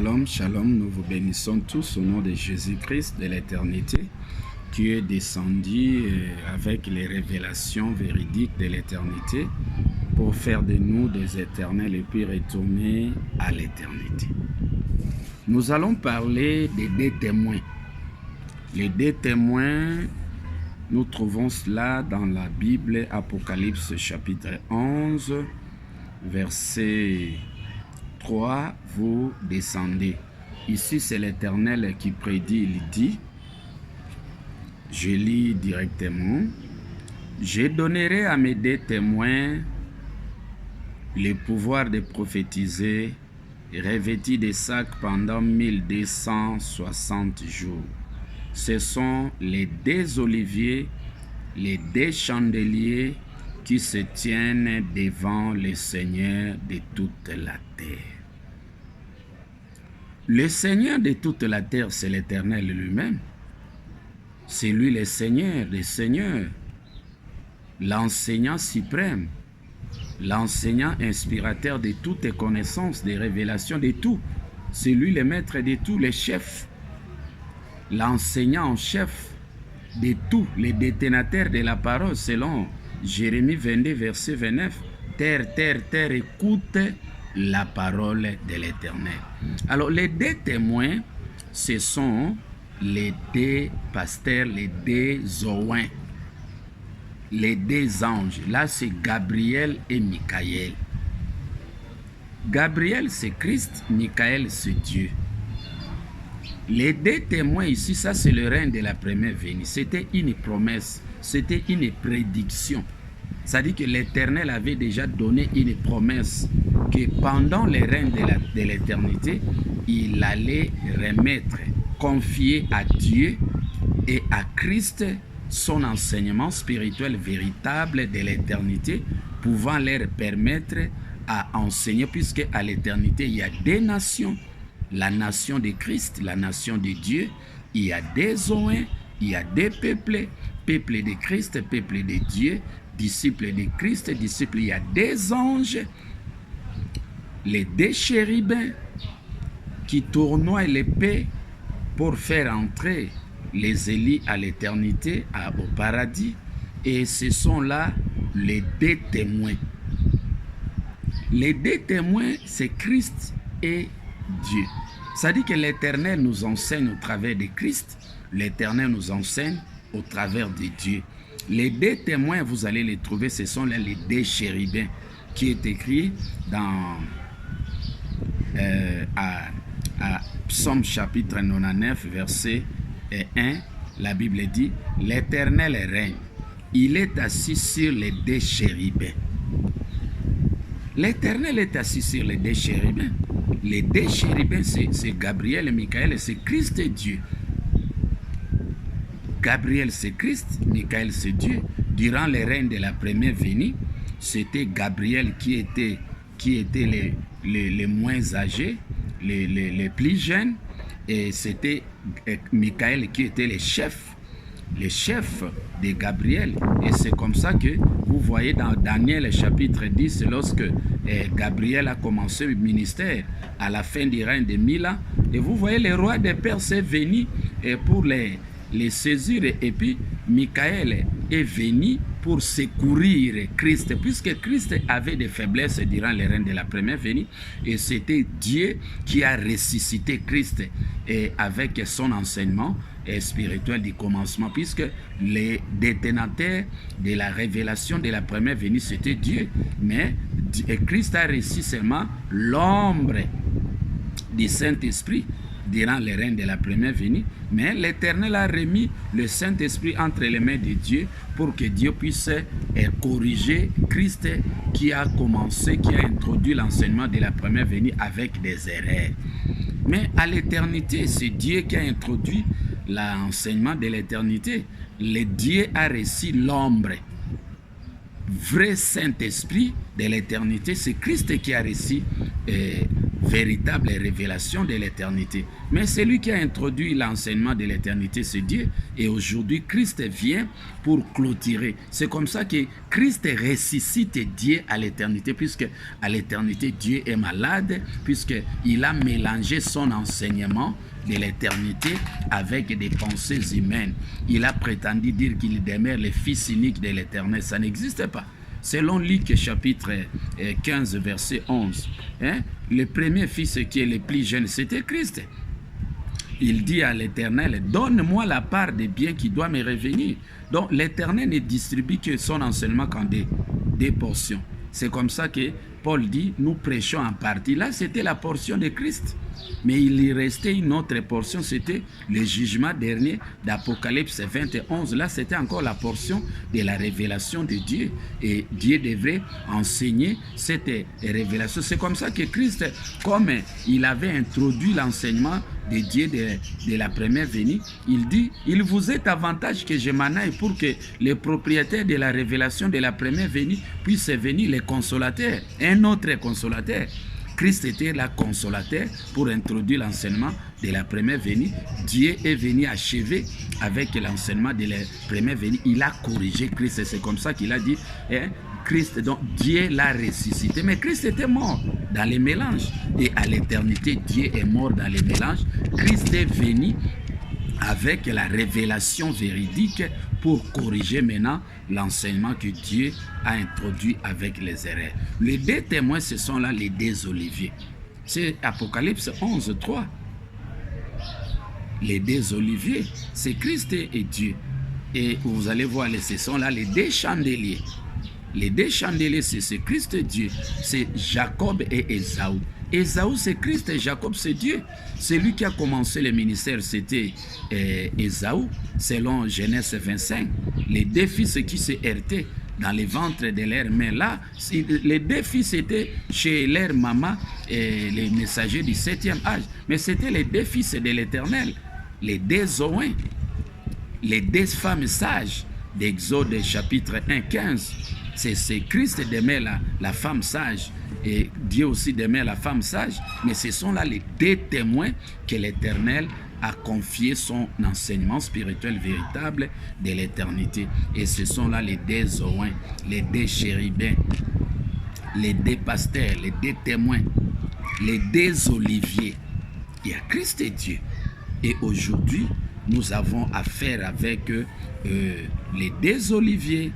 Shalom, shalom, nous vous bénissons tous au nom de Jésus-Christ de l'éternité qui est descendu avec les révélations véridiques de l'éternité pour faire de nous des éternels et puis retourner à l'éternité. Nous allons parler des deux témoins. Les deux témoins, nous trouvons cela dans la Bible, Apocalypse chapitre 11, verset 3, vous descendez. Ici, c'est l'Éternel qui prédit, il dit, je lis directement, je donnerai à mes deux témoins le pouvoir de prophétiser, revêtis de sacs pendant 1260 jours. Ce sont les deux oliviers, les deux chandeliers qui se tiennent devant le Seigneur de toute la terre. Le Seigneur de toute la terre, c'est l'Éternel lui-même. C'est lui le Seigneur des Seigneurs, l'enseignant suprême, l'enseignant inspirateur de toutes les connaissances, des révélations de tout. C'est lui le maître de tout, le chef, l'enseignant en chef de tout, le détenateur de la parole, selon Jérémie 22, verset 29. Terre, terre, terre, écoute la parole de l'Éternel. Alors, les deux témoins, ce sont les deux pasteurs, les deux Zoïens, les deux anges. Là, c'est Gabriel et Michael. Gabriel, c'est Christ, Michael, c'est Dieu. Les deux témoins ici, ça c'est le règne de la première venue. C'était une promesse, c'était une prédiction. C'est-à-dire que l'Éternel avait déjà donné une promesse que pendant le règne de l'éternité, il allait remettre, confier à Dieu et à Christ son enseignement spirituel véritable de l'éternité, pouvant leur permettre à enseigner, puisque à l'éternité, il y a des nations. La nation de Christ, la nation de Dieu, il y a des Zoïens, il y a des peuples, peuple de Christ, peuple de Dieu, disciples de Christ, disciples, il y a des anges, les deux chérubins qui tournoient l'épée pour faire entrer les élus à l'éternité, au paradis, et ce sont là les deux témoins. Les deux témoins, c'est Christ et Dieu. Ça dit que l'Éternel nous enseigne au travers de Christ, l'Éternel nous enseigne au travers de Dieu. Les deux témoins, vous allez les trouver, ce sont là les deux chérubins qui est écrit dans à Psaume chapitre 99, verset 1. La Bible dit, l'Éternel règne, il est assis sur les deux chérubins. L'Éternel est assis sur les deux chérubins. Les deux chérubins, c'est Gabriel et Michael, c'est Christ et Dieu. Gabriel, c'est Christ, Michael, c'est Dieu. Durant le règne de la première venue, c'était Gabriel qui était les moins âgés, les plus jeunes, et c'était Michael qui était le chef de Gabriel. Et c'est comme ça que vous voyez dans Daniel chapitre 10, lorsque Gabriel a commencé le ministère à la fin du règne de 1000 ans, et vous voyez le roi des Perses est venu pour les saisir, et puis Michael est venu pour secourir Christ, puisque Christ avait des faiblesses durant le règne de la première venue, et c'était Dieu qui a ressuscité Christ et avec son enseignement spirituel du commencement, puisque les détenateurs de la révélation de la première venue, c'était Dieu, mais Christ a reçu seulement l'ombre du Saint-Esprit durant le règne de la première venue, mais l'Éternel a remis le Saint-Esprit entre les mains de Dieu pour que Dieu puisse corriger Christ qui a commencé, qui a introduit l'enseignement de la première venue avec des erreurs. Mais à l'éternité, c'est Dieu qui a introduit l'enseignement de l'éternité. Le Dieu a reçu l'ombre. Vrai Saint-Esprit de l'éternité, c'est Christ qui a reçu véritable révélation de l'éternité. Mais celui qui a introduit l'enseignement de l'éternité, c'est Dieu. Et aujourd'hui, Christ vient pour clôturer. C'est comme ça que Christ ressuscite Dieu à l'éternité, puisque à l'éternité, Dieu est malade, puisqu'il a mélangé son enseignement de l'éternité avec des pensées humaines. Il a prétendu dire qu'il demeure le fils unique de l'éternel. Ça n'existe pas. Selon Luc chapitre 15, verset 11, le premier fils qui est le plus jeune, c'était Christ. Il dit à l'Éternel, donne-moi la part des biens qui doit me revenir. Donc l'Éternel ne distribue que son enseignement qu'en des portions. C'est comme ça que Paul dit, nous prêchons en partie. Là, c'était la portion de Christ. Mais il y restait une autre portion, c'était le jugement dernier d'Apocalypse 21. Là, c'était encore la portion de la révélation de Dieu. Et Dieu devrait enseigner cette révélation. C'est comme ça que Christ, comme il avait introduit l'enseignement de Dieu de la première venue, il dit, il vous est avantage que je m'en aille pour que les propriétaires de la révélation de la première venue puissent venir, les consolateurs, un autre consolateur. Christ était là consolateur pour introduire l'enseignement de la première venue. Dieu est venu achever avec l'enseignement de la première venue. Il a corrigé Christ. C'est comme ça qu'il a dit, Christ, donc Dieu l'a ressuscité. Mais Christ était mort dans les mélanges. Et à l'éternité, Dieu est mort dans les mélanges. Christ est venu avec la révélation véridique pour corriger maintenant l'enseignement que Dieu a introduit avec les erreurs. Les deux témoins, ce sont là les deux oliviers. C'est Apocalypse 11, 3. Les deux oliviers, c'est Christ et Dieu. Et vous allez voir, ce sont là les deux chandeliers. Les deux chandeliers, c'est Christ et Dieu. C'est Jacob et Ésaü. Ésaü, c'est Christ et Jacob, c'est Dieu. Celui qui a commencé le ministère, c'était Ésaü, selon Genèse 25. Les deux fils qui se heurtaient dans les ventres de leur mère. Là, les deux fils étaient chez leur maman, les messagers du 7e âge. Mais c'était les deux fils de l'Éternel, les deux Zoïns, les deux femmes sages d'Exode chapitre 1, 15. C'est Christ demeure la femme sage. Et Dieu aussi demeure la femme sage. Mais ce sont là les deux témoins que l'Éternel a confié son enseignement spirituel véritable de l'éternité. Et ce sont là les deux Zoïns, les deux chérubins, les deux pasteurs, les deux témoins, les deux oliviers. Il y a Christ et Dieu. Et aujourd'hui, nous avons affaire avec les deux oliviers.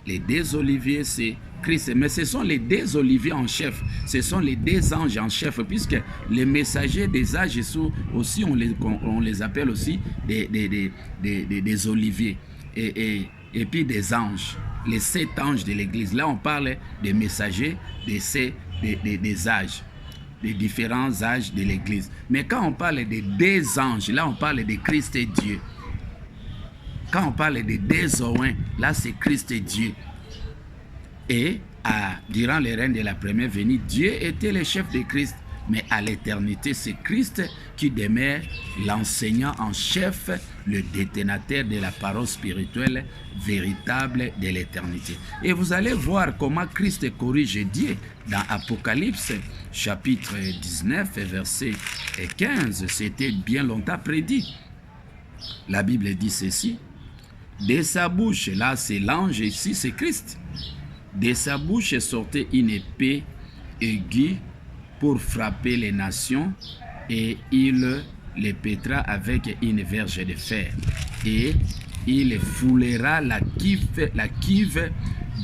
Les deux oliviers, c'est Christ. Mais ce sont les deux oliviers en chef. Ce sont les deux anges en chef, puisque les messagers des âges aussi, on les appelle aussi des oliviers. Et puis des anges. Les 7 anges de l'Église. Là, on parle des messagers des âges, des différents âges de l'Église. Mais quand on parle des deux anges, là, on parle de Christ et Dieu. Quand on parle des deux Zoïns, là, c'est Christ et Dieu. Et durant les règnes de la première venue, Dieu était le chef de Christ. Mais à l'éternité, c'est Christ qui demeure l'enseignant en chef, le détonateur de la parole spirituelle véritable de l'éternité. Et vous allez voir comment Christ corrige Dieu dans Apocalypse chapitre 19, verset 15. C'était bien longtemps prédit. La Bible dit ceci. De sa bouche, là c'est l'ange, ici c'est Christ. De sa bouche sortait une épée aiguë pour frapper les nations, et il les pétra avec une verge de fer. Et il foulera la cuve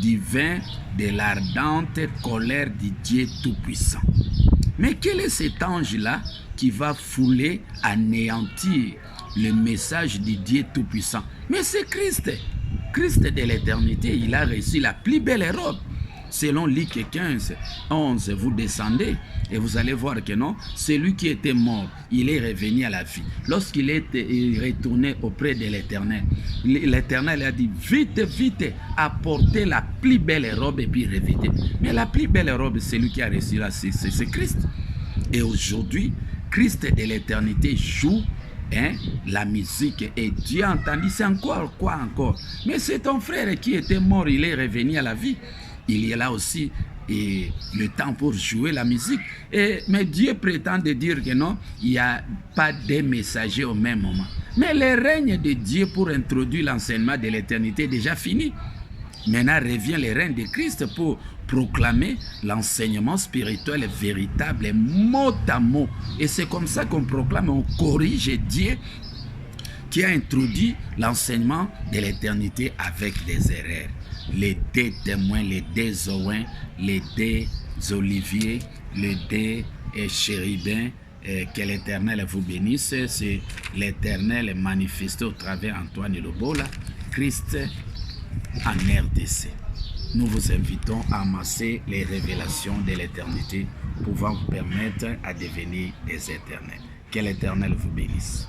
du vin de l'ardente colère du Dieu Tout-Puissant. Mais quel est cet ange-là qui va fouler, anéantir le message du Dieu Tout-Puissant? Mais c'est Christ. Christ de l'éternité, il a reçu la plus belle robe. Selon Luc 15, 11, vous descendez et vous allez voir que non, celui qui était mort, il est revenu à la vie. Lorsqu'il est retourné auprès de l'Éternel, l'Éternel a dit, vite, vite, apportez la plus belle robe et puis revêtez. Mais la plus belle robe, c'est lui qui a reçu là, c'est Christ. Et aujourd'hui, Christ de l'éternité joue la musique, et Dieu a entendu. C'est encore quoi encore? Mais c'est ton frère qui était mort, il est revenu à la vie. il y a là aussi et le temps pour jouer la musique. Mais Dieu prétend de dire que non, il n'y a pas des messagers au même moment. Mais le règne de Dieu pour introduire l'enseignement de l'éternité est déjà fini. Maintenant revient le règne de Christ pour proclamer l'enseignement spirituel véritable, mot à mot. Et c'est comme ça qu'on proclame, on corrige Dieu qui a introduit l'enseignement de l'éternité avec des erreurs. Les deux témoins, les deux Owen, les deux Olivier, les deux chérubins, que l'Éternel vous bénisse. C'est l'Éternel manifesté au travers Antoine Lobola, Christ en RDC. Nous vous invitons à amasser les révélations de l'éternité pouvant vous permettre à devenir des éternels. Que l'Éternel vous bénisse.